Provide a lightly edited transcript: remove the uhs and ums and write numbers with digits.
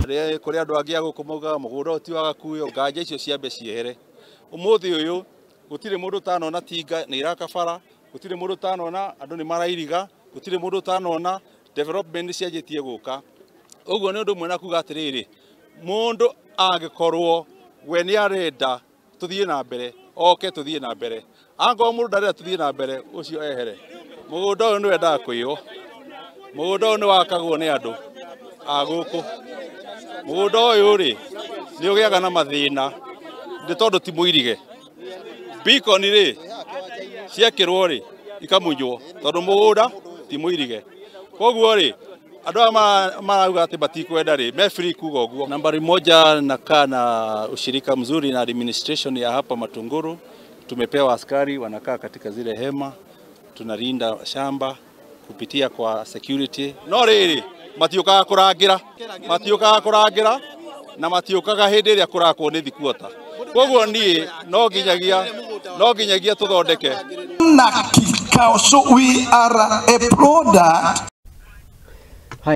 kuri andu angi agukumuga mugunda ti wa gakuyo nganja icio ciambe ciehere umuthi uyu gutire mundu tanona tinga ni iraka bara gutire mundu tanona andu ni marairiga gutire mundu tanona development ciajitie guka uguo ni undu mwena kuga atiriri mundu agikorwo we ni arenda tuthie na mbere oke tuthie na mbere ango mundu ndarenda tuthie na mbere ucio ehere mugunda uyu ni wendaga kuiyo mugunda uyu ni wakagwo ni andu aguku mugunda uyu ri ni ugiaga na mathina ndi tondu ti muirige beacon ri ciekirwo ri ikamunywo tondu mugunda ti muirige koguo ri andu marauga ati batikwenda ri me free kuga uguo. Nambari moja, nakaa na ushirika mzuri na administration ya hapa Matunguru. Tumepewa askari wanakaa katika zile hema, tunalinda shamba kupitia kwa security. No riri matiukaga kurangira na matiukaga hindi ria kurakwo ni thikuota. Koguo nie no nginyagia tuthondeke na kikao. So we are a product